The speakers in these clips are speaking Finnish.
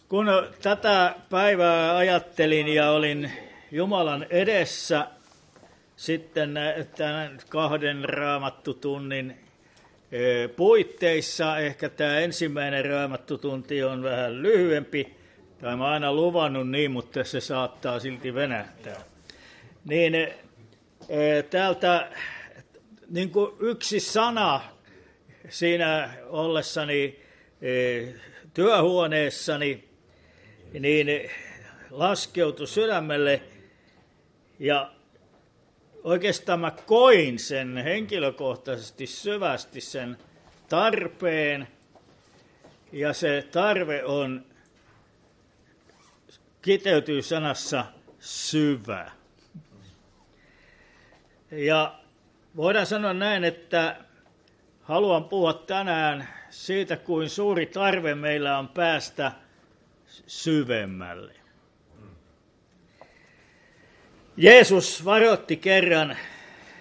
Kun tätä päivää ajattelin ja olin Jumalan edessä sitten tämän 2 raamattutunnin puitteissa, ehkä tämä ensimmäinen raamattutunti on vähän lyhyempi, tai mä aina luvannut niin, mutta se saattaa silti venähtää. Niin täältä niin kuin yksi sana siinä ollessani työhuoneessani, niin laskeutui sydämelle ja oikeastaan mä koin sen henkilökohtaisesti syvästi sen tarpeen, ja se tarve kiteytyy sanassa syvä. Ja voidaan sanoa näin, että haluan puhua tänään siitä, kuin suuri tarve meillä on päästä syvemmälle. Jeesus varoitti kerran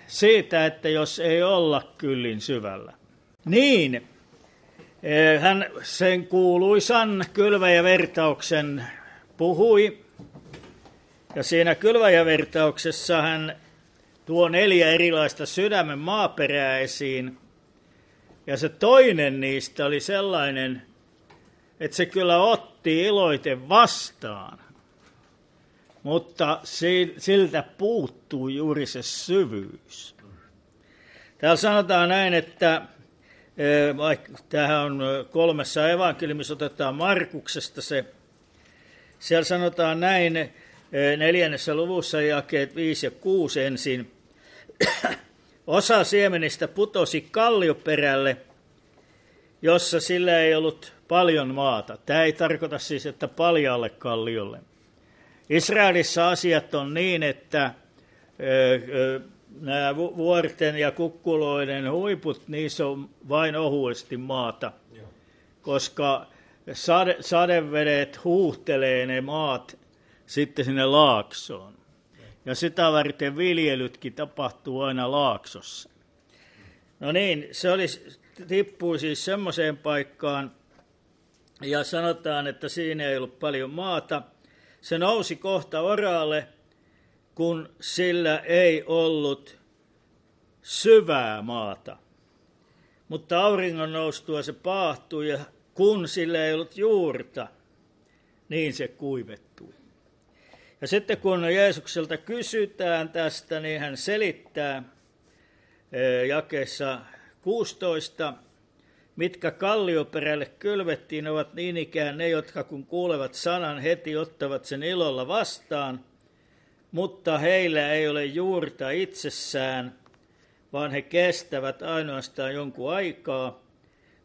siitä, että jos ei olla kyllin syvällä. Niin, hän sen kuuluisan kylväjävertauksen puhui. Ja siinä kylväjävertauksessa hän tuo 4 erilaista sydämen maaperää esiin. Ja se toinen niistä oli sellainen, että se kyllä otti iloiten vastaan, mutta siltä puuttuu juuri se syvyys. Täällä sanotaan näin, että tämähän on 3 evankeliumissa, otetaan Markuksesta se. Siellä sanotaan näin 4. luvussa jakeet 5 ja 6 ensin. Osa siemenistä putosi kallioperälle, jossa sillä ei ollut paljon maata. Tämä ei tarkoita siis, että paljaalle kalliolle. Israelissa asiat on niin, että nämä vuorten ja kukkuloiden huiput, niissä on vain ohuesti maata, koska sadevedet huuhtelee ne maat sitten sinne laaksoon. Ja sitä varten viljelytkin tapahtuu aina laaksossa. No niin, tippui siis semmoiseen paikkaan, ja sanotaan, että siinä ei ollut paljon maata. Se nousi kohta oraalle, kun sillä ei ollut syvää maata. Mutta auringon noustua se paahtui, ja kun sillä ei ollut juurta, niin se kuivettui. Ja sitten kun Jeesukselta kysytään tästä, niin hän selittää jakeessa 16, mitkä kallioperälle kylvettiin, ovat niin ikään ne, jotka kun kuulevat sanan, heti ottavat sen ilolla vastaan, mutta heillä ei ole juurta itsessään, vaan he kestävät ainoastaan jonkun aikaa.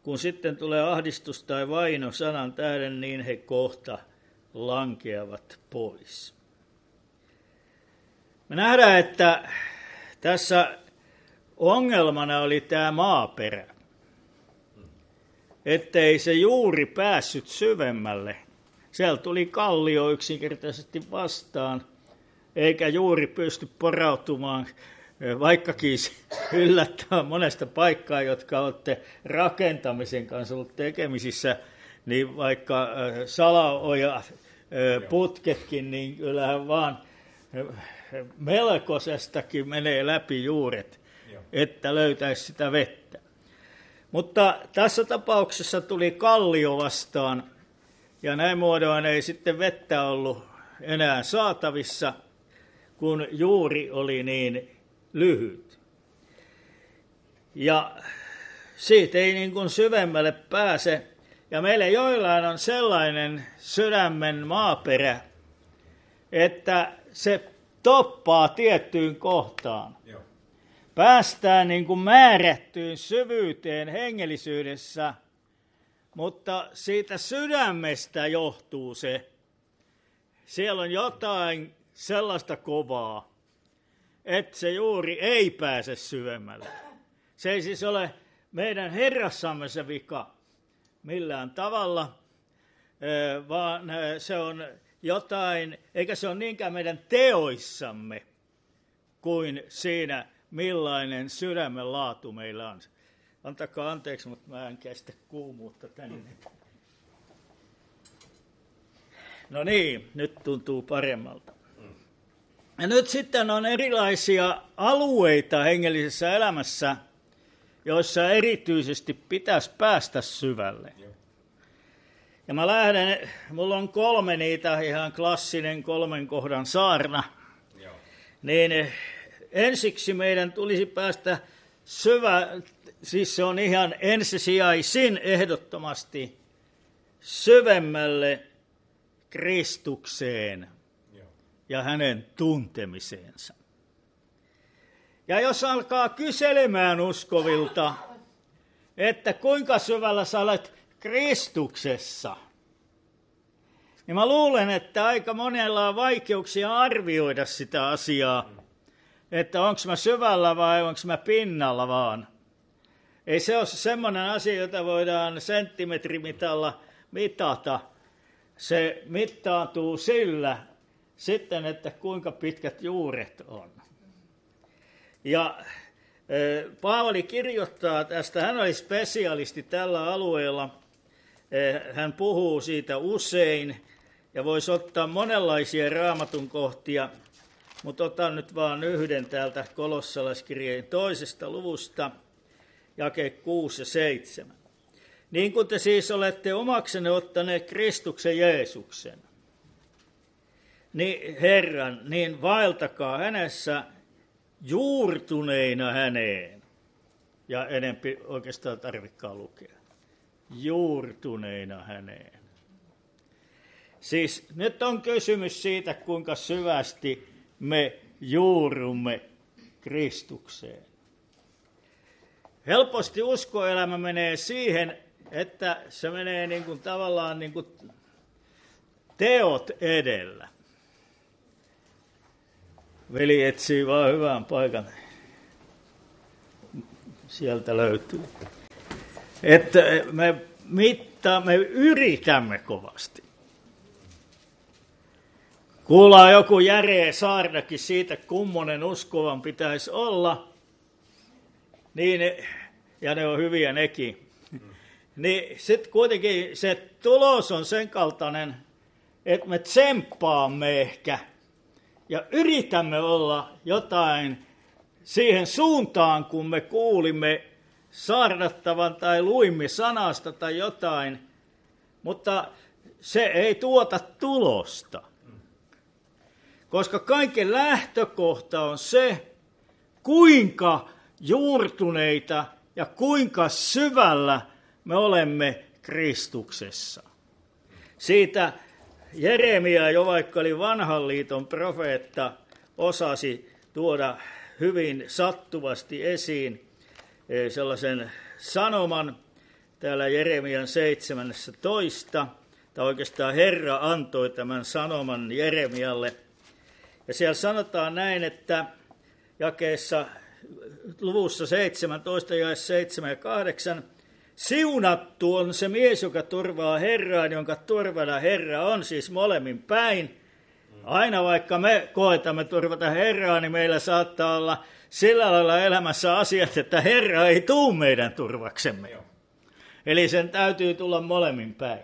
Kun sitten tulee ahdistus tai vaino sanan tähden, niin he kohta lankeavat pois. Me nähdään, että tässä ongelmana oli tämä maaperä, ettei se juuri päässyt syvemmälle. Siellä tuli kallio yksinkertaisesti vastaan, eikä juuri pysty porautumaan, vaikkakin yllättävän monesta paikkaa, jotka olette rakentamisen kanssa ollut tekemisissä, niin vaikka salaoja putketkin, niin kyllähän vaan melkoisestakin menee läpi juuret, että löytäisi sitä vettä. Mutta tässä tapauksessa tuli kallio vastaan, ja näin muodoin ei sitten vettä ollut enää saatavissa, kun juuri oli niin lyhyt. Ja siitä ei niin kuin syvemmälle pääse. Ja meillä joillain on sellainen sydämen maaperä, että se toppaa tiettyyn kohtaan. Joo. Päästään niin kuin määrättyyn syvyyteen hengellisyydessä, mutta siitä sydämestä johtuu se. Siellä on jotain sellaista kovaa, että se juuri ei pääse syvemmälle. Se ei siis ole meidän Herrassamme se vika millään tavalla, vaan se on jotain, eikä se ole niinkään meidän teoissamme kuin siinä, millainen sydämen laatu meillä on. Antakaa anteeksi, mutta mä en kestä kuumuutta tänne. No niin, nyt tuntuu paremmalta. Ja nyt sitten on erilaisia alueita hengellisessä elämässä, joissa erityisesti pitäisi päästä syvälle. Ja mä lähden, mulla on 3 niitä, ihan klassinen 3 kohdan saarna. Niin ensiksi meidän tulisi päästä siis se on ihan ensisijaisin ehdottomasti syvemmälle Kristukseen ja hänen tuntemiseensa. Ja jos alkaa kyselemään uskovilta, että kuinka syvällä sä olet Kristuksessa, niin mä luulen, että aika monella on vaikeuksia arvioida sitä asiaa, että onko mä syvällä vai onko mä pinnalla vaan. Ei se ole semmoinen asia, jota voidaan senttimetrimitalla mitata. Se mittaantuu sillä sitten, että kuinka pitkät juuret on. Ja Paavali kirjoittaa tästä, hän oli spesialisti tällä alueella. Hän puhuu siitä usein ja voisi ottaa monenlaisia raamatun kohtia, mutta otan nyt vaan yhden täältä kolossalaiskirjeen 2. luvusta, jake 6 ja 7. Niin kuin te siis olette omaksenne ottaneet Kristuksen Jeesuksen, niin Herran, niin vaeltakaa hänessä juurtuneina häneen. Ja enempi oikeastaan tarvitkaa lukea. Juurtuneina häneen. Siis nyt on kysymys siitä, kuinka syvästi me juurumme Kristukseen. Helposti uskoelämä menee siihen, että se menee niin kuin tavallaan niin kuin teot edellä. Veli etsii vaan hyvän paikan. Sieltä löytyy. Että me yritämme kovasti. Kuullaan joku järeä saarnakin siitä, kummonen uskovan pitäisi olla. Niin, ja ne on hyviä nekin. Niin sitten kuitenkin se tulos on sen kaltainen, että me tsemppaamme ehkä ja yritämme olla jotain siihen suuntaan, kun me kuulimme saarnattavan tai luimme sanasta tai jotain, mutta se ei tuota tulosta. Koska kaiken lähtökohta on se, kuinka juurtuneita ja kuinka syvällä me olemme Kristuksessa. Siitä Jeremia, jo vaikka oli vanhan liiton profeetta, osasi tuoda hyvin sattuvasti esiin sellaisen sanoman täällä Jeremian 17. Tai oikeastaan Herra antoi tämän sanoman Jeremialle. Ja siellä sanotaan näin, että jakeessa luvussa 17, jae 7 ja 8, siunattu on se mies, joka turvaa Herraan, jonka turvana Herra on, siis molemmin päin. Aina vaikka me koetamme turvata Herraa, niin meillä saattaa olla sillä lailla elämässä asiat, että Herra ei tule meidän turvaksemme. Eli sen täytyy tulla molemmin päin.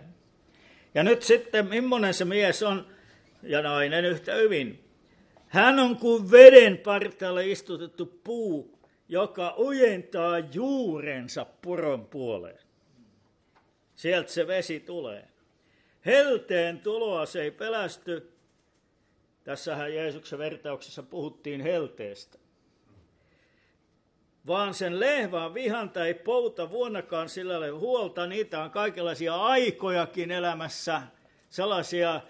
Ja nyt sitten, millainen se mies on, ja nainen yhtä hyvin. Hän on kuin veden partaalle istutettu puu, joka ojentaa juurensa puron puoleen. Sieltä se vesi tulee. Helteen tuloa se ei pelästy. Tässähän Jeesuksen vertauksessa puhuttiin helteestä. Vaan sen lehvän vihanta ei pouta vuonnakaan sillä ole huolta. Niitä on kaikenlaisia aikojakin elämässä, sellaisia,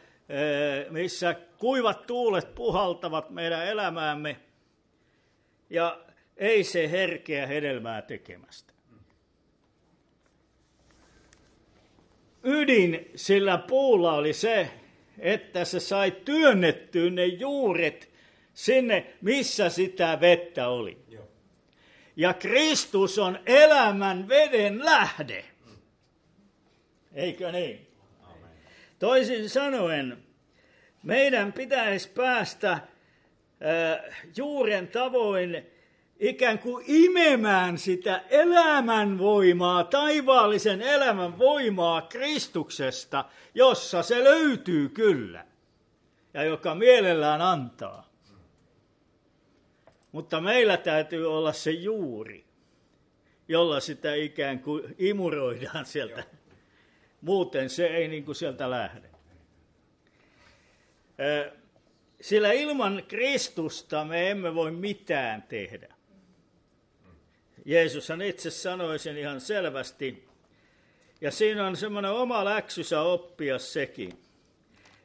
missä kuivat tuulet puhaltavat meidän elämäämme. Ja ei se herkeä hedelmää tekemästä. Ydin sillä puulla oli se, että se sai työnnettyä ne juuret sinne, missä sitä vettä oli. Ja Kristus on elämän veden lähde. Eikö niin? Amen. Toisin sanoen, meidän pitäisi päästä juuren tavoin ikään kuin imemään sitä elämän voimaa, taivaallisen elämän voimaa Kristuksesta, jossa se löytyy kyllä ja joka mielellään antaa. Mutta meillä täytyy olla se juuri, jolla sitä ikään kuin imuroidaan sieltä. Muuten se ei niin kuin sieltä lähde. Sillä ilman Kristusta me emme voi mitään tehdä. Jeesushan itse sanoi sen ihan selvästi. Ja siinä on semmoinen oma läksysä oppia sekin.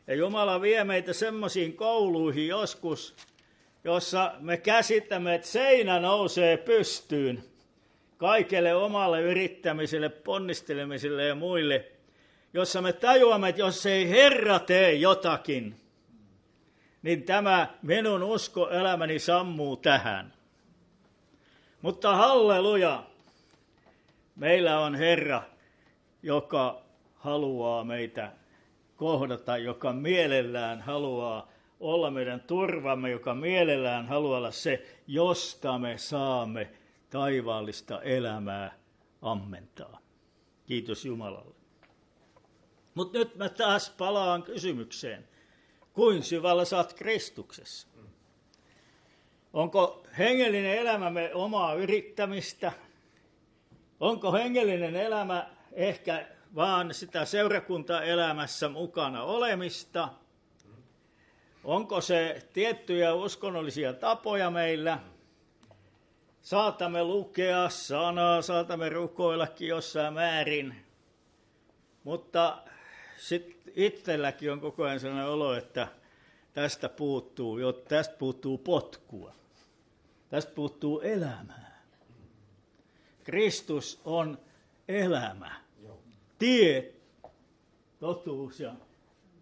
Ja Jumala vie meitä semmoisiin kouluihin joskus, jossa me käsittämme, että seinä nousee pystyyn kaikelle omalle yrittämiselle, ponnistelemiselle ja muille, jossa me tajuamme, että jos ei Herra tee jotakin, niin tämä minun uskoelämäni sammuu tähän. Mutta halleluja, meillä on Herra, joka haluaa meitä kohdata, joka mielellään haluaa olla meidän turvamme, joka mielellään haluaa olla se, josta me saamme taivaallista elämää ammentaa. Kiitos Jumalalle. Mutta nyt mä taas palaan kysymykseen. Kuinka syvällä sä oot Kristuksessa? Onko hengellinen elämämme omaa yrittämistä? Onko hengellinen elämä ehkä vaan sitä seurakuntaelämässä mukana olemista? Onko se tiettyjä uskonnollisia tapoja meillä? Saatamme lukea sanaa, saatamme rukoillakin jossain määrin, mutta sitten itselläkin on koko ajan sellainen olo, että tästä puuttuu potkua, tästä puuttuu elämää. Kristus on elämä, tie, totuus ja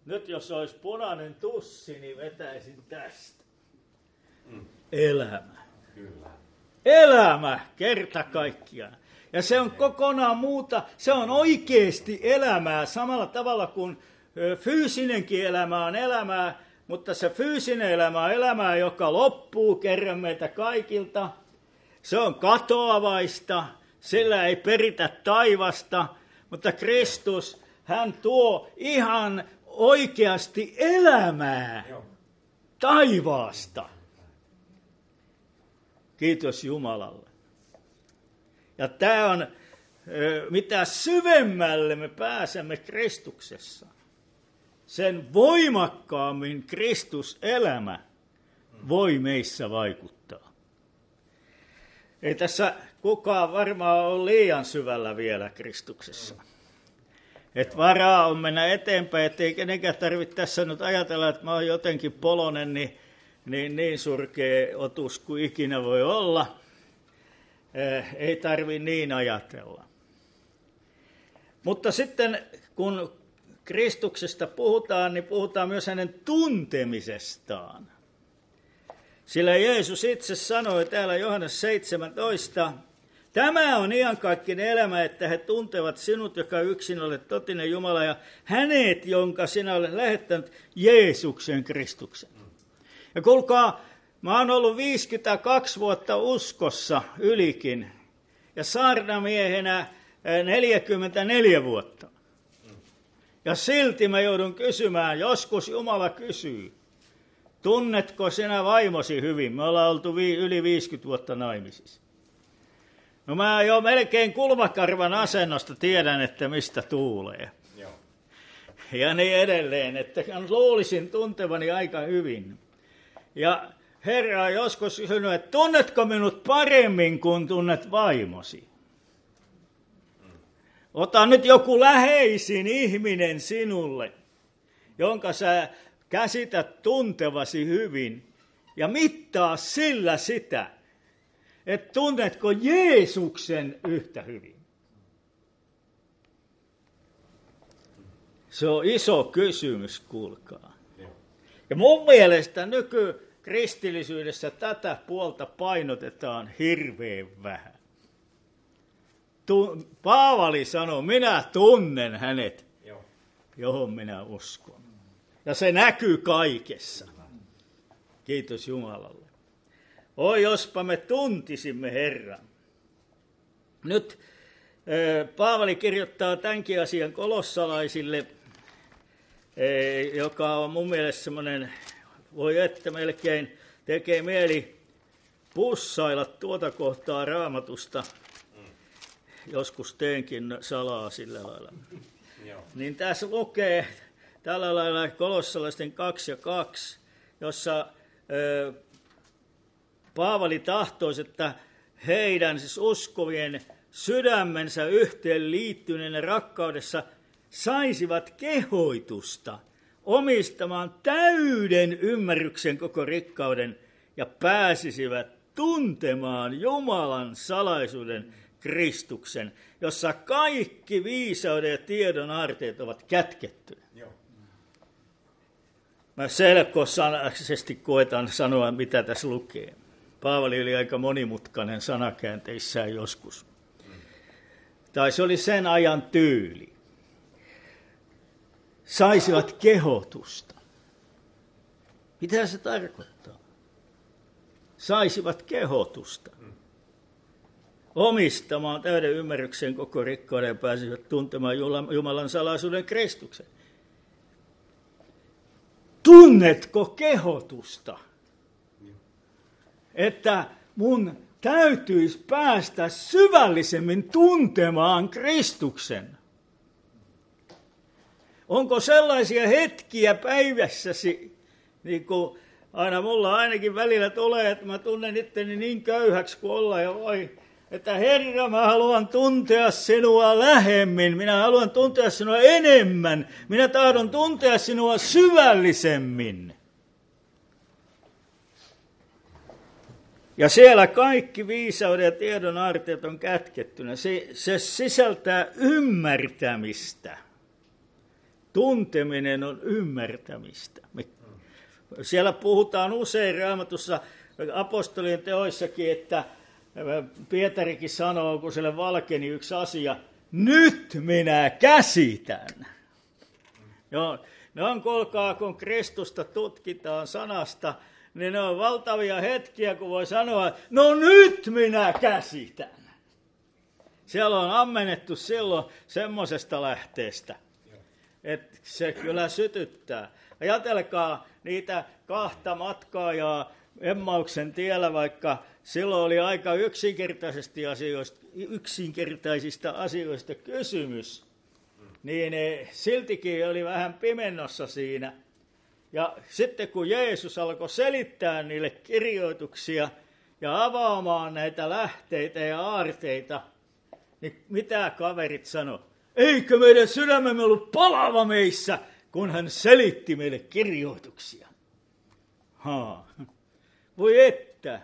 nyt jos olisi punainen tussi, niin vetäisin tästä. Elämä. Kyllä. Elämä kerta kaikkiaan. Ja se on kokonaan muuta, se on oikeasti elämää samalla tavalla kuin fyysinenkin elämä on elämää, mutta se fyysinen elämä on elämää, joka loppuu kerran meitä kaikilta. Se on katoavaista, sillä ei peritä taivasta, mutta Kristus, hän tuo ihan oikeasti elämää taivaasta. Kiitos Jumalalle. Ja tämä on, mitä syvemmälle me pääsemme Kristuksessa, sen voimakkaammin Kristuselämä voi meissä vaikuttaa. Ei tässä kukaan varmaan ole liian syvällä vielä Kristuksessa. Että varaa on mennä eteenpäin, ettei kenenkään tarvitse tässä nyt ajatella, että mä oon jotenkin polonen, niin surkea otus kuin ikinä voi olla. Ei tarvitse niin ajatella. Mutta sitten kun Kristuksesta puhutaan, niin puhutaan myös hänen tuntemisestaan. Sillä Jeesus itse sanoi täällä Johannes 17, tämä on iankaikkinen elämä, että he tuntevat sinut, joka yksin olet totinen Jumala, ja hänet, jonka sinä olet lähettänyt, Jeesuksen Kristuksen. Ja kuulkaa, mä oon ollut 52 vuotta uskossa ylikin, ja saarnamiehenä 44 vuotta. Ja silti mä joudun kysymään, joskus Jumala kysyy, tunnetko sinä vaimosi hyvin? Me ollaan oltu yli 50 vuotta naimisissa. No mä jo melkein kulmakarvan asennosta tiedän, että mistä tuulee. Joo. Ja niin edelleen, että luulisin tuntevani aika hyvin. Ja Herra on joskus kysynyt, että tunnetko minut paremmin kuin tunnet vaimosi? Ota nyt joku läheisin ihminen sinulle, jonka sä käsität tuntevasi hyvin, ja mittaa sillä sitä, että tunnetko Jeesuksen yhtä hyvin. Se on iso kysymys, kuulkaa. Ja mun mielestä nykykristillisyydessä tätä puolta painotetaan hirveän vähän. Paavali sanoi, minä tunnen hänet, johon minä uskon. Ja se näkyy kaikessa. Kiitos Jumalalle. Oi, jospa me tuntisimme Herran. Nyt Paavali kirjoittaa tämänkin asian kolossalaisille, joka on mun mielestä semmoinen, voi että melkein tekee mieli pussailla tuota kohtaa Raamatusta. Joskus teenkin salaa sillä lailla. Niin tässä lukee tällä lailla kolossalaisten 2:2, jossa Paavali tahtoisi, että heidän siis uskovien sydämensä yhteen liittyneen rakkaudessa saisivat kehoitusta omistamaan täyden ymmärryksen koko rikkauden ja pääsisivät tuntemaan Jumalan salaisuuden Kristuksen, jossa kaikki viisauden ja tiedon aarteet ovat kätketty. Mä selkosanaisesti koetan sanoa, mitä tässä lukee. Paavali oli aika monimutkainen sanakäänteissään joskus. Tai se oli sen ajan tyyli. Saisivat kehotusta. Mitä se tarkoittaa? Saisivat kehotusta. Omistamaan täyden ymmärryksen koko rikkauden ja pääsivät tuntemaan Jumalan salaisuuden Kristuksen. Tunnetko kehotusta? Että mun täytyisi päästä syvällisemmin tuntemaan Kristuksen. Onko sellaisia hetkiä päivässäsi, niin kuin aina mulla ainakin välillä tulee, että mä tunnen itteni niin köyhäksi kuin olla ja voi, että Herra, mä haluan tuntea sinua lähemmin, minä haluan tuntea sinua enemmän, minä tahdon tuntea sinua syvällisemmin. Ja siellä kaikki viisauden ja tiedon aarteet on kätkettynä. Se sisältää ymmärtämistä. Tunteminen on ymmärtämistä. Siellä puhutaan usein Raamatussa apostolien teoissakin, että Pietarikin sanoo, kun sille valkeni yksi asia, nyt minä käsitän. Joo, ne on, kuulkaa, kun Kristusta tutkitaan sanasta, niin ne on valtavia hetkiä, kun voi sanoa, no nyt minä käsitän. Siellä on ammennettu silloin semmoisesta lähteestä, että se kyllä sytyttää. Ajatelkaa niitä kahta matkaajaa Emmauksen tiellä, vaikka silloin oli aika yksinkertaisista asioista kysymys, niin siltikin oli vähän pimennossa siinä. Ja sitten kun Jeesus alkoi selittää niille kirjoituksia ja avaamaan näitä lähteitä ja aarteita, niin mitä kaverit sanoi? Eikö meidän sydämemme ollut palava meissä, kun hän selitti meille kirjoituksia? Voi että,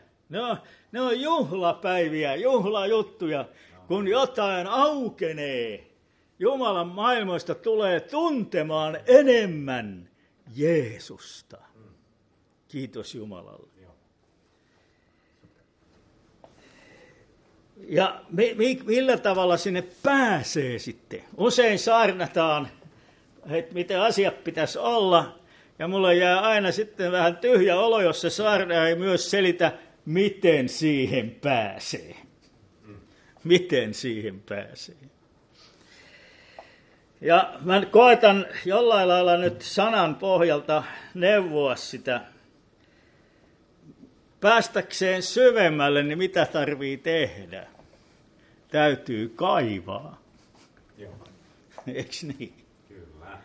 ne on juhlapäiviä, juhlajuttuja, kun jotain aukenee. Jumalan maailmoista tulee tuntemaan enemmän Jeesusta. Kiitos Jumalalle. Ja millä tavalla sinne pääsee sitten? Usein saarnataan, että miten asiat pitäisi olla, ja mulla jää aina sitten vähän tyhjä olo, jos se saarna ei myös selitä, miten siihen pääsee. Miten siihen pääsee. Ja mä koetan jollain lailla nyt sanan pohjalta neuvoa sitä. Päästäkseen syvemmälle, niin mitä tarvii tehdä? Täytyy kaivaa. Eikö niin? Kyllä.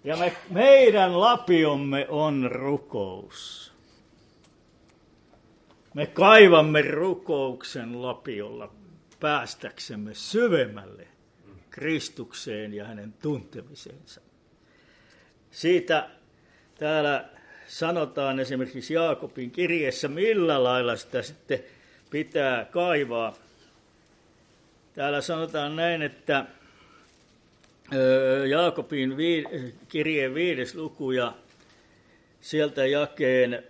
Ja meidän lapiomme on rukous. Me kaivamme rukouksen lapiolla päästäksemme syvemmälle Kristukseen ja hänen tuntemiseensa. Siitä täällä sanotaan esimerkiksi Jaakobin kirjeessä, millä lailla sitä sitten pitää kaivaa. Täällä sanotaan näin, että Jaakobin kirjeen 5. luku ja sieltä jakeen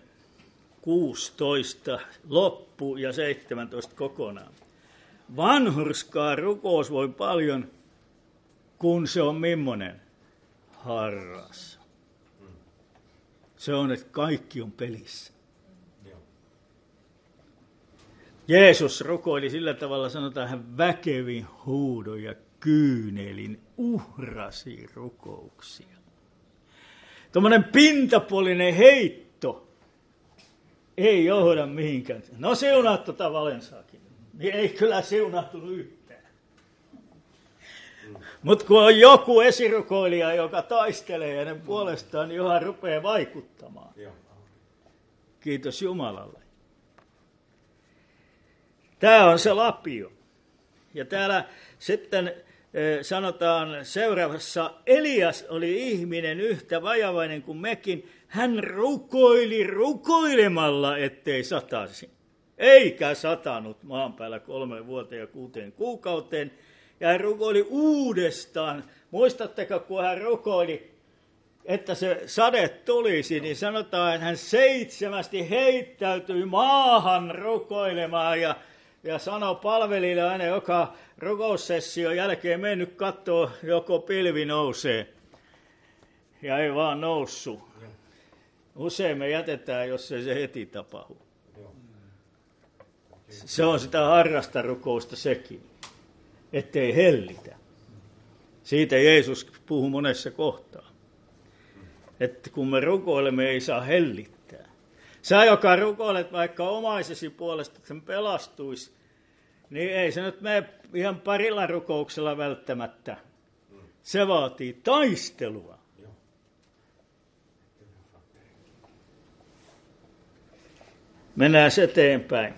16 loppu ja 17 kokonaan. Vanhurskaa rukous voi paljon, kun se on millainen? Harras. Se on, että kaikki on pelissä. Jeesus rukoili sillä tavalla, sanotaan, hän väkevin huudon ja kyynelin uhrasi rukouksia. Tuommoinen pintapuolinen heitto ei johda mihinkään. No siunaat tota Valensaakin. Niin ei kyllä siunattu yhtään. Mutta kun on joku esirukoilija, joka taistelee hänen puolestaan, niin johon rupeaa vaikuttamaan. Kiitos Jumalalle. Tämä on se lapio. Ja täällä sitten sanotaan seuraavassa, Elias oli ihminen yhtä vajavainen kuin mekin. Hän rukoili rukoilemalla, ettei sataisi. Eikä satanut maan päällä 3 vuoteen ja 6 kuukauteen. Ja hän rukoili uudestaan. Muistatteko, kun hän rukoili, että se sade tulisi, niin sanotaan, että hän 7 heittäytyi maahan rukoilemaan ja sanoi palvelijalle aina, joka rukoussession jälkeen mennyt katsoa, joko pilvi nousee. Ja ei vaan noussut. Usein me jätetään, jos ei se heti tapahdu. Se on sitä harrasta rukousta sekin, ettei hellitä. Siitä Jeesus puhuu monessa kohtaa. Että kun me rukoilemme, ei saa hellittää. Sä, joka rukoilet vaikka omaisesi puolesta, että sen pelastuisi, niin ei se nyt mene ihan parilla rukouksella välttämättä. Se vaatii taistelua. Mennään eteenpäin.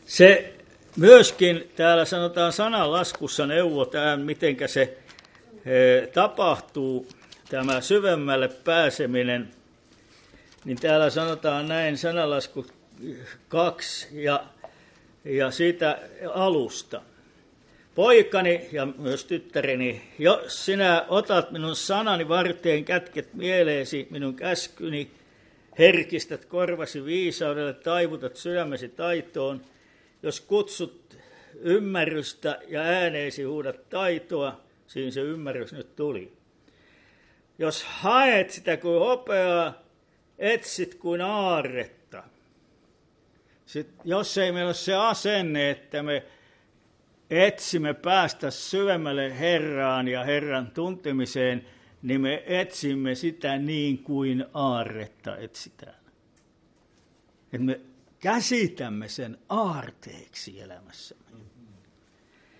Se myöskin täällä sanotaan sananlaskussa neuvotään, miten se tapahtuu, tämä syvemmälle pääseminen. Niin täällä sanotaan näin sananlasku 2 ja siitä alusta. Poikani ja myös tyttäreni, jos sinä otat minun sanani varteen, kätket mieleesi minun käskyni, herkistät korvasi viisaudelle, taivutat sydämesi taitoon, jos kutsut ymmärrystä ja ääneesi huudat taitoa, siinä se ymmärrys nyt tuli. Jos haet sitä kuin hopeaa, etsit kuin aarretta. Sitten, jos ei meillä ole se asenne, että me etsimme päästä syvemmälle Herraan ja Herran tuntemiseen, niin me etsimme sitä niin kuin aarretta etsitään. Että me käsitämme sen aarteeksi elämässämme.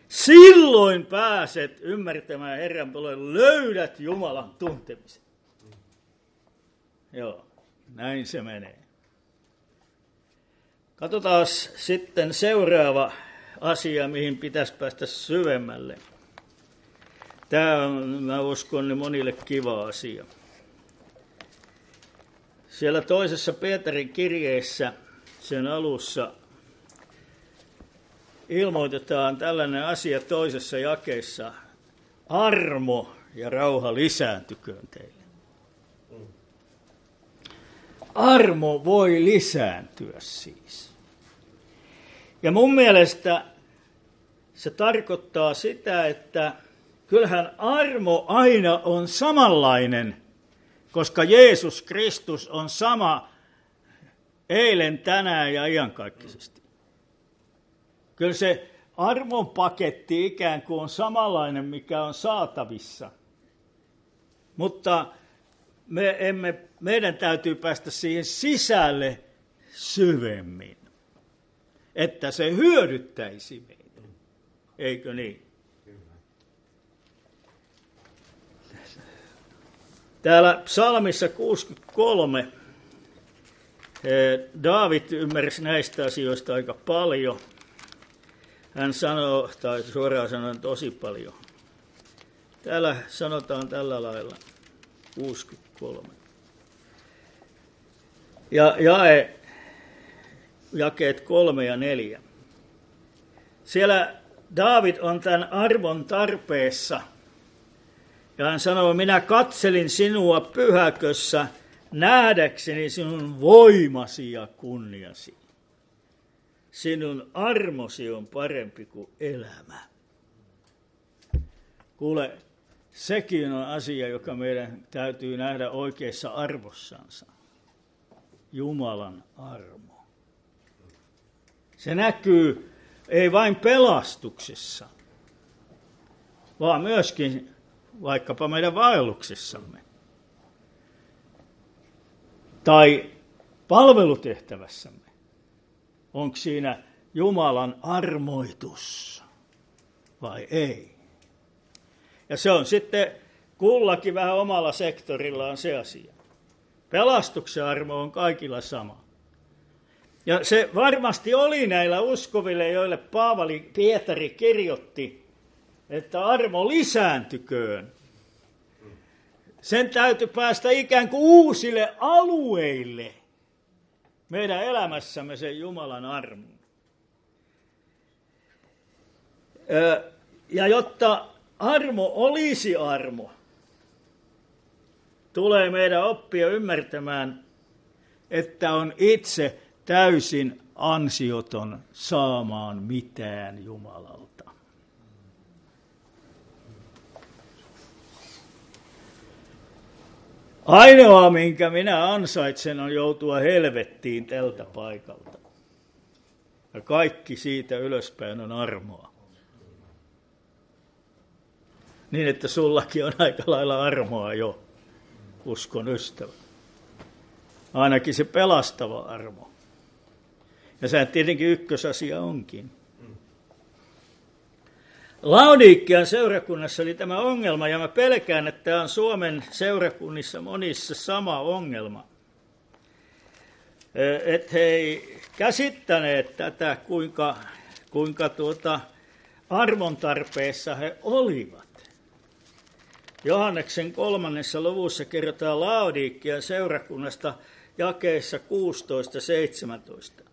Silloin pääset ymmärtämään Herran puolen, löydät Jumalan tuntemisen. Joo, näin se menee. Katsotaan sitten seuraava asia, mihin pitäisi päästä syvemmälle. Tämä on, mä uskon, monille kiva asia. Siellä toisessa Pietarin kirjeessä, sen alussa, ilmoitetaan tällainen asia toisessa jakeessa. Armo ja rauha lisääntyköön teille. Armo voi lisääntyä siis. Ja mun mielestä se tarkoittaa sitä, että kyllähän armo aina on samanlainen, koska Jeesus Kristus on sama eilen, tänään ja iankaikkisesti. Kyllä se armon paketti ikään kuin on samanlainen, mikä on saatavissa. Mutta meidän täytyy päästä siihen sisälle syvemmin, että se hyödyttäisi meitä. Eikö niin? Täällä psalmissa 63 Daavid ymmärsi näistä asioista aika paljon. Hän sanoo, tai suoraan sanoen tosi paljon. Täällä sanotaan tällä lailla, 63. Ja jakeet 3 ja 4. Siellä Daavid on tämän arvon tarpeessa. Ja hän sanoo, minä katselin sinua pyhäkössä, nähdäkseni sinun voimasi ja kunniasi. Sinun armosi on parempi kuin elämä. Kuule, sekin on asia, joka meidän täytyy nähdä oikeassa arvossansa. Jumalan armo. Se näkyy ei vain pelastuksessa, vaan myöskin vaikkapa meidän vaelluksessamme tai palvelutehtävässämme. Onko siinä Jumalan armoitus vai ei? Ja se on sitten kullakin vähän omalla sektorillaan se asia. Pelastuksen armo on kaikilla sama. Ja se varmasti oli näillä uskoville, joille Pietari kirjoitti, että armo lisääntyköön. Sen täytyy päästä ikään kuin uusille alueille meidän elämässämme sen Jumalan armon. Ja jotta armo olisi armo, tulee meidän oppia ymmärtämään, että on itse täysin ansioton saamaan mitään Jumalalta. Ainoa, minkä minä ansaitsen, on joutua helvettiin tältä paikalta. Ja kaikki siitä ylöspäin on armoa. Niin, että sullakin on aika lailla armoa jo, uskon ystävä. Ainakin se pelastava armo. Ja sehän tietenkin ykkösasia onkin. Laodikian seurakunnassa oli tämä ongelma, ja mä pelkään, että tämä on Suomen seurakunnissa monissa sama ongelma. Että he ei käsittäneet tätä, kuinka armon tarpeessa he olivat. Johanneksen 3. luvussa kerrotaan Laodikian seurakunnasta jakeissa 16-17.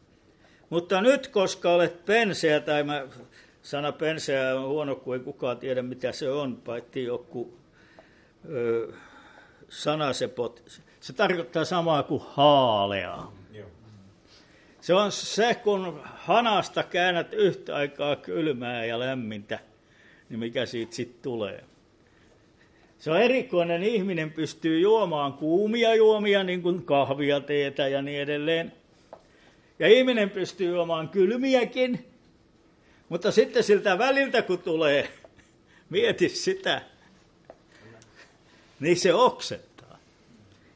Mutta nyt, koska olet penseä, tai sana penseä on huono, kun ei kukaan tiedä, mitä se on, paitsi joku sanasepot. Se tarkoittaa samaa kuin haalea. Se on se, kun hanasta käännät yhtä aikaa kylmää ja lämmintä, niin mikä siitä sitten tulee. Se on erikoinen, ihminen pystyy juomaan kuumia juomia, niin kuin kahvia, teetä ja niin edelleen. Ja ihminen pystyy juomaan kylmiäkin, mutta sitten siltä väliltä, kun tulee, mieti sitä, niin se oksettaa.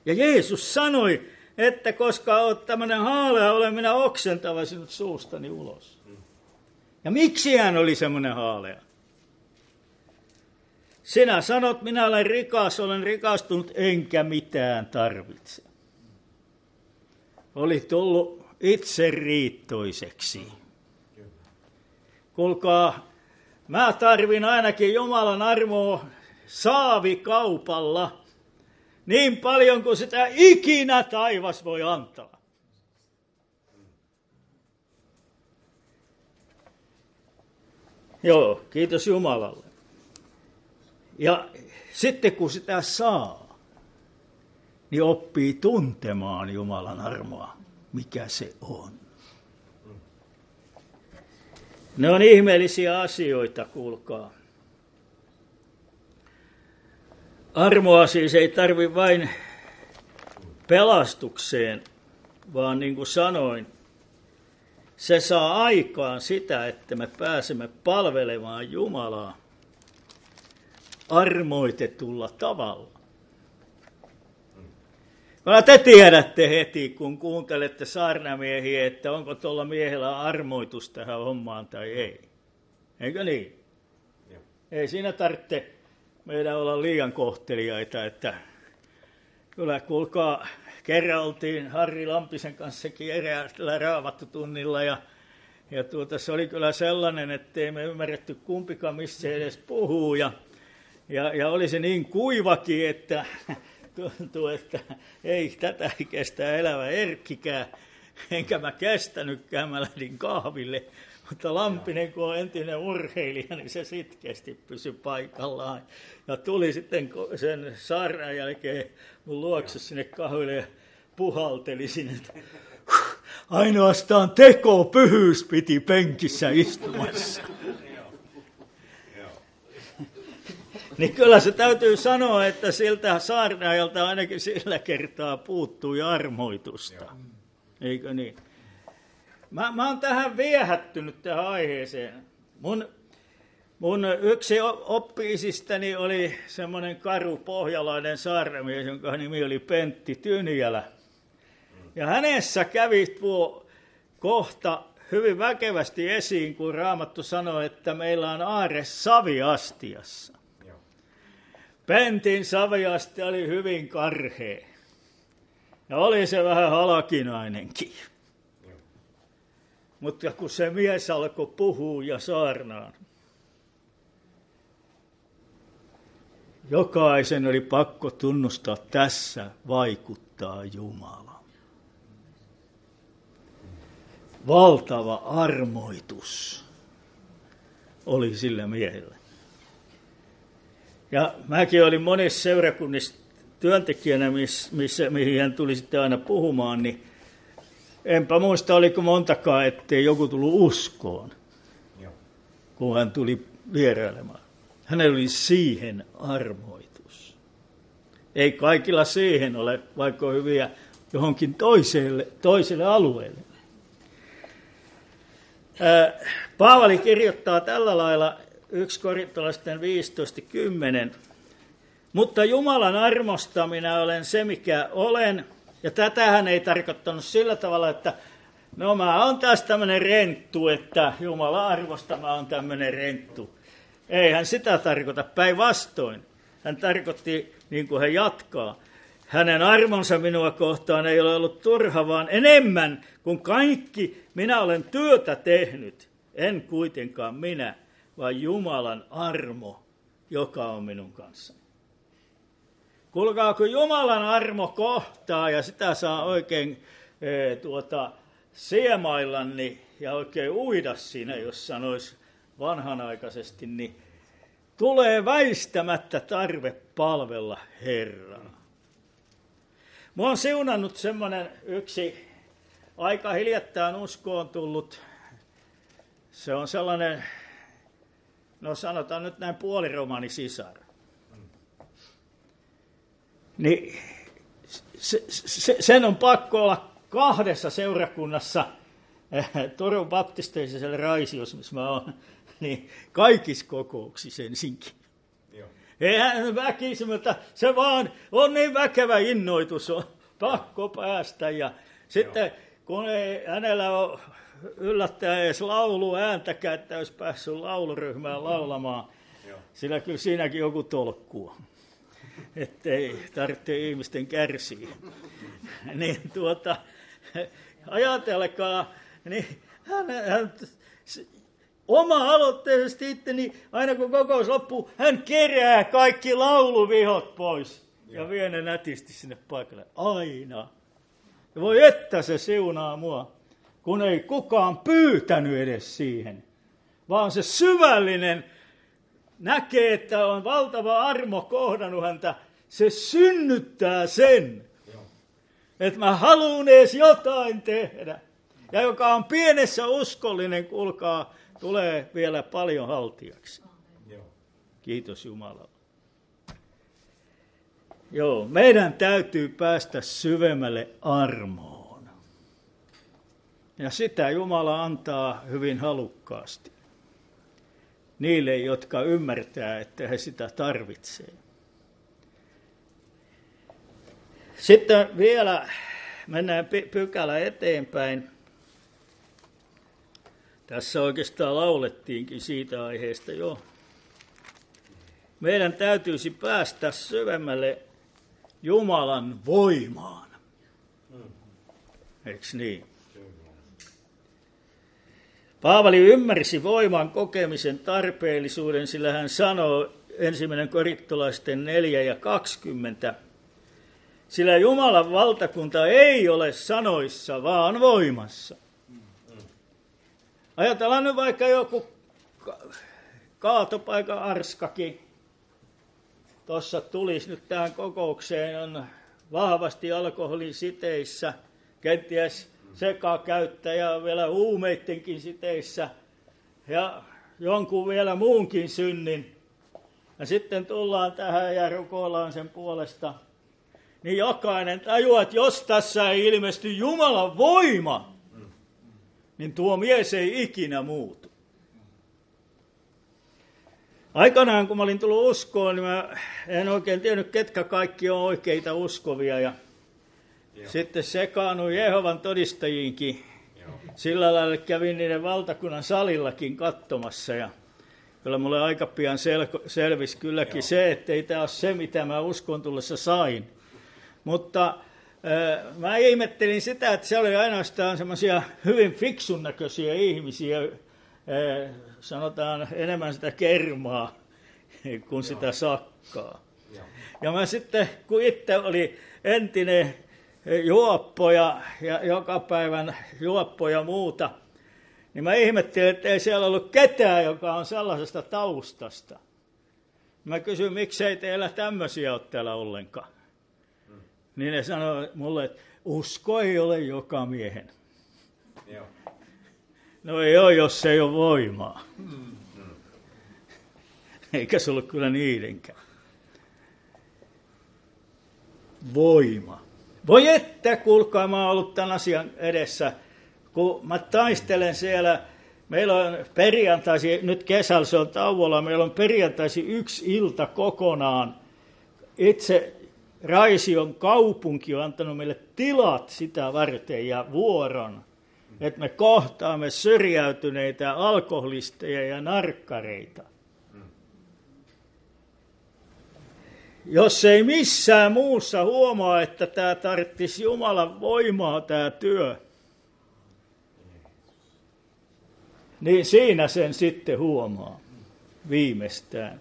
Ja Jeesus sanoi, että koska olet tämmöinen haalea, olen minä oksentava sinut suustani ulos. Ja miksi hän oli semmoinen haalea? Sinä sanot, minä olen rikas, olen rikastunut, enkä mitään tarvitse. Oli tullut itseriittoiseksi. Kuulkaa, mä tarvin ainakin Jumalan armoa saavikaupalla niin paljon kuin sitä ikinä taivas voi antaa. Joo, kiitos Jumalalle. Ja sitten kun sitä saa, niin oppii tuntemaan Jumalan armoa, mikä se on. Ne on ihmeellisiä asioita, kuulkaa. Armoa siis ei tarvi vain pelastukseen, vaan niin kuin sanoin, se saa aikaan sitä, että me pääsemme palvelemaan Jumalaa armoitetulla tavalla. Te tiedätte heti, kun kuuntelette saarnamiehiä, että onko tuolla miehellä armoitus tähän hommaan tai ei. Eikö niin? Joo. Ei siinä tarvitse meidän olla liian kohteliaita, että kyllä kuulkaa, kerran oltiin Harri Lampisen kanssakin eräällä raamattutunnilla ja se oli kyllä sellainen, ettei me ymmärretty kumpikaan, missä se edes puhuu ja oli se niin kuivakin, että tuntuu, että ei tätä kestä elävä Erkkikään, enkä mä kestänytkään, mä lähdin kahville. Mutta Lampinen, kun on entinen urheilija, niin se sitkeästi pysyi paikallaan. Ja tuli sitten sen saarnan jälkeen mun luokse sinne kahville ja puhalteli sinne, että ainoastaan tekopyhyys piti penkissä istumassa. Niin kyllä se täytyy sanoa, että siltä saarnaajalta ainakin sillä kertaa puuttui armoitusta. Eikö niin? Mä oon tähän viehättynyt tähän aiheeseen. Mun yksi oppi-isistäni oli semmoinen karu pohjalainen saarnamies, jonka nimi oli Pentti Tyniälä. Ja hänessä kävi tuo kohta hyvin väkevästi esiin, kun Raamattu sanoi, että meillä on aarre saviastiassa. Pentin saviastia oli hyvin karhea. Ja oli se vähän halakinainenkin. Mutta kun se mies alkoi puhua ja saarnaan, jokaisen oli pakko tunnustaa, että tässä vaikuttaa Jumala. Valtava armoitus oli sillä miehellä. Ja mäkin olin monissa seurakunnissa työntekijänä, mihin hän tuli sitten aina puhumaan, niin enpä muista, oliko montakaan, ettei joku tullut uskoon, kun hän tuli vierailemaan. Hänellä oli siihen armoitus. Ei kaikilla siihen ole, vaikka on hyviä johonkin toiselle alueelle. Paavali kirjoittaa tällä lailla 1 Korintolaisten 15:10. Mutta Jumalan armosta minä olen se, mikä olen. Ja tätähän ei tarkoittanut sillä tavalla, että no mä oon taas tämmöinen renttu, että Jumalan arvosta mä oon tämmöinen renttu. Ei hän sitä tarkoita, päinvastoin. Hän tarkoitti, niin kuin hän jatkaa, hänen armonsa minua kohtaan ei ole ollut turha, vaan enemmän kuin kaikki minä olen työtä tehnyt. En kuitenkaan minä, vaan Jumalan armo, joka on minun kanssani. Kuulkaa, kun Jumalan armo kohtaa ja sitä saa oikein siemailla ja oikein uida siinä, jos sanoisi vanhanaikaisesti, niin tulee väistämättä tarve palvella Herraa. Mua on siunannut semmoinen yksi aika hiljattain uskoon tullut, se on sellainen, no sanotaan nyt näin puoliromani sisar. Niin sen on pakko olla 2 seurakunnassa, Turun baptisteisella Raisiossa, missä mä oon, niin kaikissa kokouksissa ensinkin. Eihän väkisin, mutta se vaan on niin väkevä innoitus, on pakko päästä. Ja sitten kun ei hänellä ole yllättäen edes lauluääntäkään, että olisi päässyt lauluryhmään laulamaan, sillä kyllä siinäkin joku tolkkuu, ettei tarvitse ihmisten kärsiä. Niin ajatelkaa, niin hän oma-aloitteisesti itse, niin aina kun kokous loppuu, hän kerää kaikki lauluvihot pois ja vie ne nätisti sinne paikalle. Aina. Ja voi että se siunaa mua, kun ei kukaan pyytänyt edes siihen, vaan se syvällinen näkee, että on valtava armo kohdannut häntä. Se synnyttää sen, että mä haluan edes jotain tehdä. Ja joka on pienessä uskollinen, kuulkaa, tulee vielä paljon haltijaksi. Kiitos Jumalalle. Joo, meidän täytyy päästä syvemmälle armoon. Ja sitä Jumala antaa hyvin halukkaasti. Niille, jotka ymmärtää, että he sitä tarvitsee. Sitten vielä mennään pykälä eteenpäin. Tässä oikeastaan laulettiinkin siitä aiheesta jo. Meidän täytyisi päästä syvemmälle Jumalan voimaan. Eikö niin? Paavali ymmärsi voiman kokemisen tarpeellisuuden, sillä hän sanoo 1. Korintolaisten 4:20, sillä Jumalan valtakunta ei ole sanoissa, vaan voimassa. Ajatellaan nyt vaikka joku kaatopaikan arskakin. Tuossa tulisi nyt tähän kokoukseen, on vahvasti alkoholin siteissä, kenties sekakäyttäjä on vielä huumeittenkin siteissä ja jonkun vielä muunkin synnin. Ja sitten tullaan tähän ja rukoillaan sen puolesta. Niin jokainen tajuaa, että jos tässä ei ilmesty Jumalan voima, niin tuo mies ei ikinä muutu. Aikanaan, kun mä olin tullut uskoon, niin mä en oikein tiennyt, ketkä kaikki on oikeita uskovia. Ja sitten sekaannuin Jehovan todistajiinkin. Sillä lailla kävin niiden valtakunnan salillakin katsomassa. Ja kyllä mulle aika pian selvisi kylläkin se, että ei tämä ole se, mitä mä uskon tullessa sain. Mutta mä ihmettelin sitä, että se oli ainoastaan semmoisia hyvin fiksun näköisiä ihmisiä, sanotaan enemmän sitä kermaa kuin sitä sakkaa. Ja mä sitten, kun itse oli entinen juoppo ja joka päivän juoppo ja muuta, niin mä ihmettelin, että ei siellä ollut ketään, joka on sellaisesta taustasta. Mä kysyin, miksei teillä tämmöisiä ole täällä ollenkaan. Niin ne sanoi mulle, että usko ei ole joka miehen. Joo. No ei ole, jos ei ole voimaa. Eikä se ollut kyllä niidenkään. Voima. Voi että, kuulkaa, mä oon ollut tämän asian edessä. Kun mä taistelen siellä, meillä on perjantaisin, nyt kesällä se on tauolla, meillä on perjantaisin 1 ilta kokonaan. Itse Raision kaupunki on antanut meille tilat sitä varten ja vuoron, että me kohtaamme syrjäytyneitä alkoholisteja ja narkkareita. Jos ei missään muussa huomaa, että tämä tarvitsisi Jumalan voimaa tämä työ, niin siinä sen sitten huomaa viimeistään.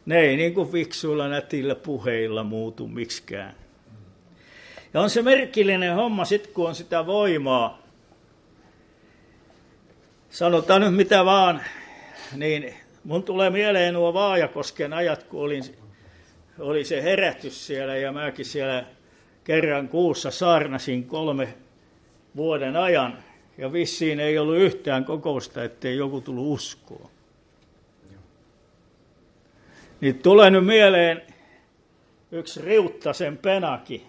Ne ei niin kuin fiksuilla nätillä puheilla muutu miksikään. Ja on se merkillinen homma sitten, kun on sitä voimaa. Sanotaan nyt mitä vaan, niin mun tulee mieleen nuo Vaajakosken ajat, kun oli se herätys siellä ja mäkin siellä kerran kuussa saarnasin 3 vuoden ajan. Ja vissiin ei ollut yhtään kokousta, ettei joku tullut uskoon. Niin tulee nyt mieleen yksi Riuttasen Penaki,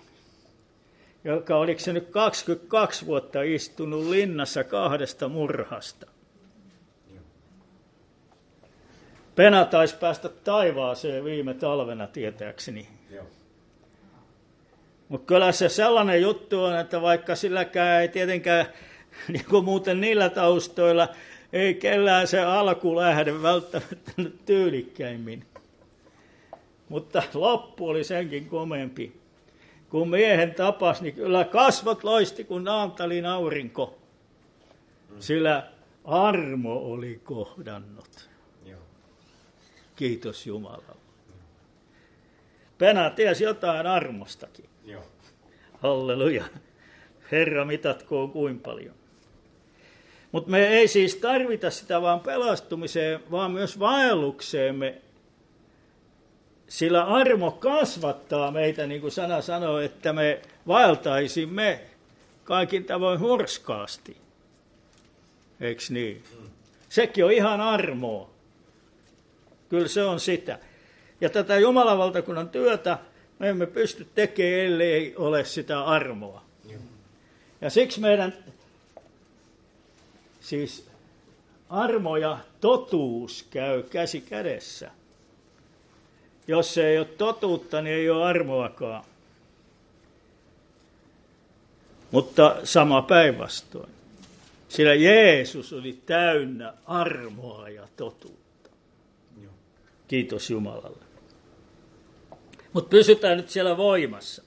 joka oliko se nyt 22 vuotta istunut linnassa 2 murhasta. Pena taisi päästä taivaaseen viime talvena tietääkseni. Mutta kyllä se sellainen juttu on, että vaikka silläkään ei tietenkään, niin kuin muuten niillä taustoilla, ei kellään se alku lähde välttämättä tyylikkäimmin. Mutta loppu oli senkin komeampi. Kun miehen tapasi, niin kyllä kasvot loisti kuin Naantalin aurinko. Sillä armo oli kohdannut. Kiitos Jumalalle. Pena tiesi jotain armostakin. Halleluja. Herra mitatkoon kuin paljon. Mutta me ei siis tarvita sitä vaan pelastumiseen, vaan myös vaellukseemme. Sillä armo kasvattaa meitä, niin kuin sana sanoo, että me vaeltaisimme kaikin tavoin hurskaasti. Eikö niin? Sekin on ihan armoa. Kyllä se on sitä. Ja tätä Jumalan valtakunnan työtä me emme pysty tekemään, ellei ole sitä armoa. Ja siksi meidän, siis armo ja totuus käy käsi kädessä. Jos ei ole totuutta, niin ei ole armoakaan. Mutta sama päinvastoin. Sillä Jeesus oli täynnä armoa ja totuutta. Kiitos Jumalalle. Mutta pysytään nyt siellä voimassa.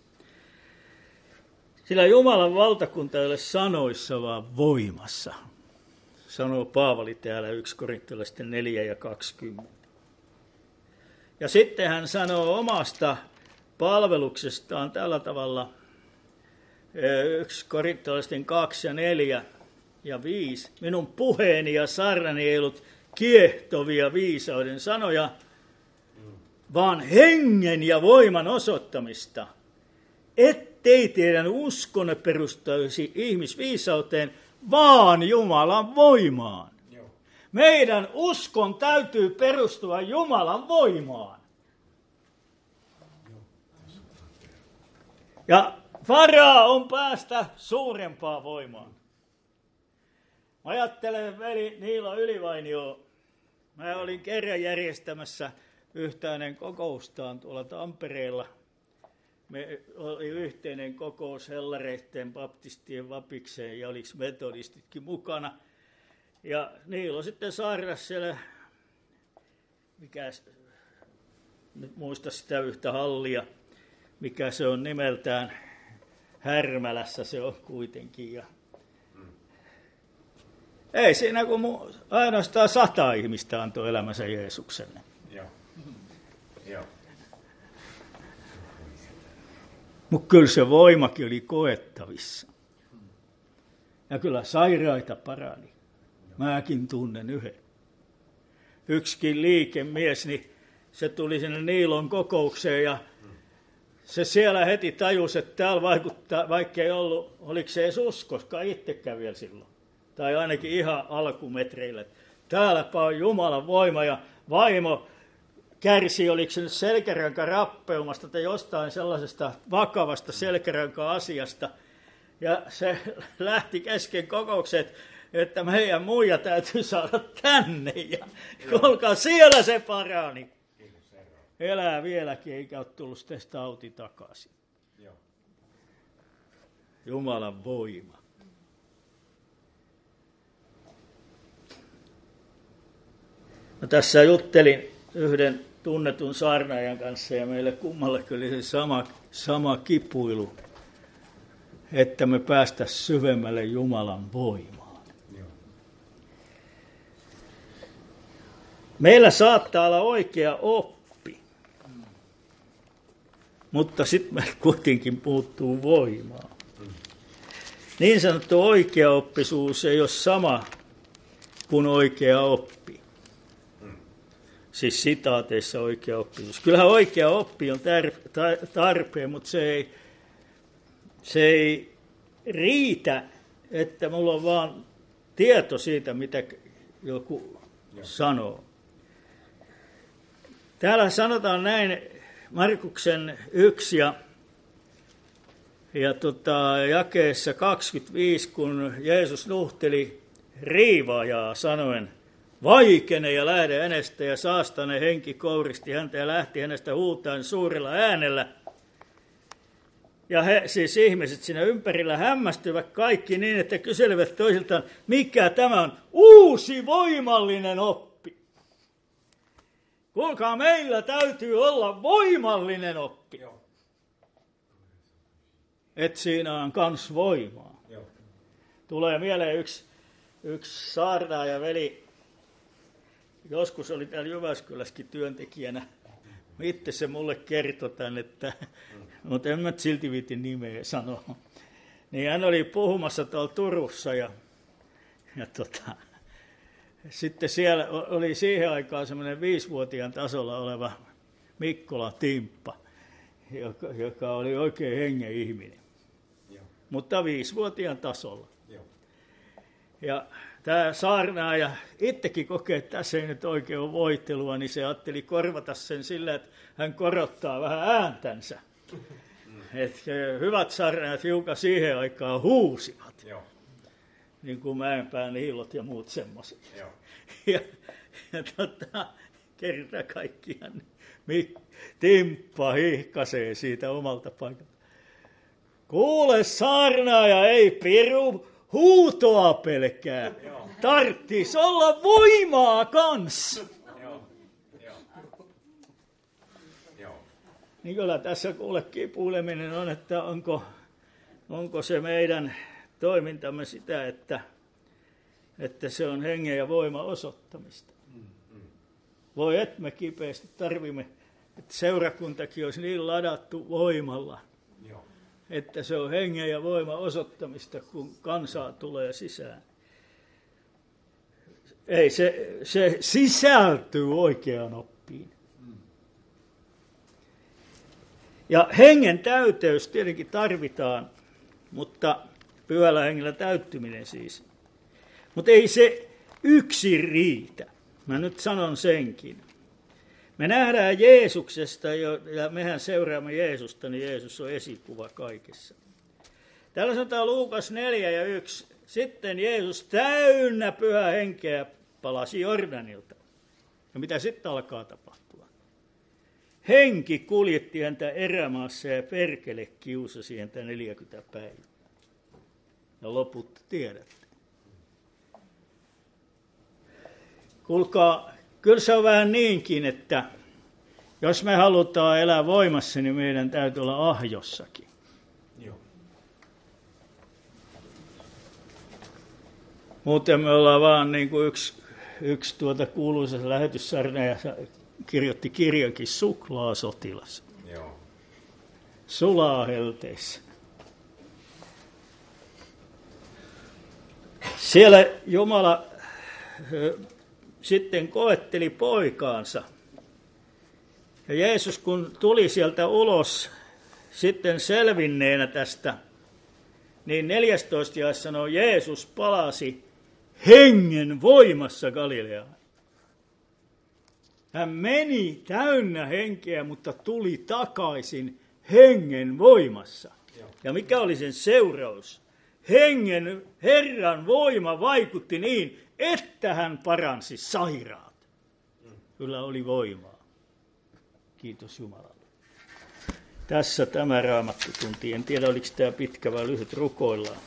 Sillä Jumalan valtakunta ei ole sanoissa, vaan voimassa. Sanoo Paavali täällä 1 Korintolaisten 4:20. Ja sitten hän sanoo omasta palveluksestaan tällä tavalla 1 Korintolaisten 2:4-5. Minun puheeni ja sarnani ei ollut kiehtovia viisauden sanoja, vaan hengen ja voiman osoittamista, ettei teidän uskonne perustaisi ihmisviisauteen, vaan Jumalan voimaan. Meidän uskon täytyy perustua Jumalan voimaan. Ja varaa on päästä suurempaan voimaan. Ajattelen veli Niilo Ylivainio. Mä olin kerran järjestämässä yhtäinen kokoustaan tuolla Tampereella. Me oli yhteinen kokous hellareiden, baptistien, vapikseen ja oliko metodistitkin mukana. Ja Niilo sitten saarnasi siellä, nyt muista sitä yhtä hallia, mikä se on nimeltään, Härmälässä se on kuitenkin. Ja ei siinä, kun ainoastaan 100 ihmistä antoi elämänsä Jeesukselle. Joo. Mutta kyllä se voimakin oli koettavissa. Ja kyllä sairaita parani. Mäkin tunnen yhden. Yksikin liikemies, niin se tuli sinne Niilon kokoukseen ja se siellä heti tajusi, että täällä vaikuttaa, vaikka ei ollut, oliko se edes uskoskaan itsekään vielä silloin. Tai ainakin ihan alkumetreillä. Täälläpä on Jumalan voima ja vaimo kärsi, oliko se nyt selkäranka rappeumasta tai jostain sellaisesta vakavasta selkäranka-asiasta. Ja se lähti kesken kokoukseen, että meidän muija täytyy saada tänne. Ja olkaa siellä se parani. Elää vieläkin, eikä ole tullut sitä tauti takaisin. Jumalan voima. No, tässä juttelin yhden tunnetun saarnaajan kanssa ja meille kummallekin oli se sama kipuilu, että me päästäisiin syvemmälle Jumalan voimaan. Meillä saattaa olla oikea oppi, mutta sitten meillä kuitenkin puuttuu voimaa. Niin sanottu oikeaoppisuus ei ole sama kuin oikea oppi. Siis sitaateissa oikeaoppisuus. Kyllähän oikea oppi on tarpeen, mutta se ei riitä, että mulla on vaan tieto siitä, mitä joku sanoo. Täällä sanotaan näin Markuksen 1 ja jakeessa 25, kun Jeesus nuhteli riivaajaa sanoen, vaikene ja lähde hänestä, ja saastainen henki kouristi häntä ja lähti hänestä huutaen suurella äänellä. Ja siis ihmiset siinä ympärillä hämmästyivät kaikki niin, että kyselivät toisiltaan, mikä tämä on uusi voimallinen oppi. Kuulkaa, meillä täytyy olla voimallinen oppi. Että siinä on kans voimaa. Tulee mieleen yksi saarnaaja veli. Joskus oli täällä Jyväskylässäkin työntekijänä. Itse se mulle kertoi tämän, mutta en mä silti viitin nimeä sanoa. Niin hän oli puhumassa tuolla Turussa ja sitten siellä oli siihen aikaan semmoinen 5-vuotiaan tasolla oleva Mikkola Timppa, joka oli oikein hengen ihminen. Mutta 5-vuotiaan tasolla. Ja tämä saarnaaja itsekin kokee, että tässä ei nyt oikein ole voittelua, niin se ajatteli korvata sen sillä, että hän korottaa vähän ääntänsä. Että hyvät saarnaajat hiukan siihen aikaan huusivat. Niin kuin Mäenpään Niilot ja muut semmoiset. Ja kerta kaikkiaan Timppa hihkasee siitä omalta paikalta. Kuule saarnaaja, ei piru huutoa pelkää. Tarttis olla voimaa kanssa. Niin kyllä tässä kuule kipuileminen on, että onko se meidän toimintamme sitä, että se on hengen ja voima osoittamista. Voi et me kipeästi tarvimme, että seurakuntakin olisi niin ladattu voimalla, että se on hengen ja voima osoittamista, kun kansaa tulee sisään. Ei, se sisältyy oikeaan oppiin. Ja hengen täyteys tietenkin tarvitaan, mutta pyhällä hengellä täyttyminen siis. Mutta ei se yksin riitä. Mä nyt sanon senkin. Me nähdään Jeesuksesta ja mehän seuraamme Jeesusta, niin Jeesus on esikuva kaikessa. Täällä sanotaan Luukas 4 ja 1. sitten Jeesus täynnä pyhää henkeä palasi Jordanilta. Ja mitä sitten alkaa tapahtua? Henki kuljetti häntä erämaassa ja perkele kiusasi häntä 40 päivää. Ja loput tiedätte. Kuulkaa, kyllä se on vähän niinkin, että jos me halutaan elää voimassa, niin meidän täytyy olla ahjossakin. Joo. Muuten me ollaan vaan niin kuin yksi kuuluisa lähetyssarnaja kirjoitti kirjankin suklaasotilas. Joo. Sulaa helteissä. Siellä Jumala sitten koetteli poikaansa. Ja Jeesus kun tuli sieltä ulos sitten selvinneenä tästä, niin 14 jae sanoo, Jeesus palasi hengen voimassa Galileaan. Hän meni täynnä henkeä, mutta tuli takaisin hengen voimassa. Ja mikä oli sen seuraus? Herran voima vaikutti niin, että hän paransi sairaat. Kyllä oli voimaa. Kiitos Jumalalle. Tässä tämä raamattutunti. En tiedä, oliko tämä pitkä vai lyhyt, rukoillaan.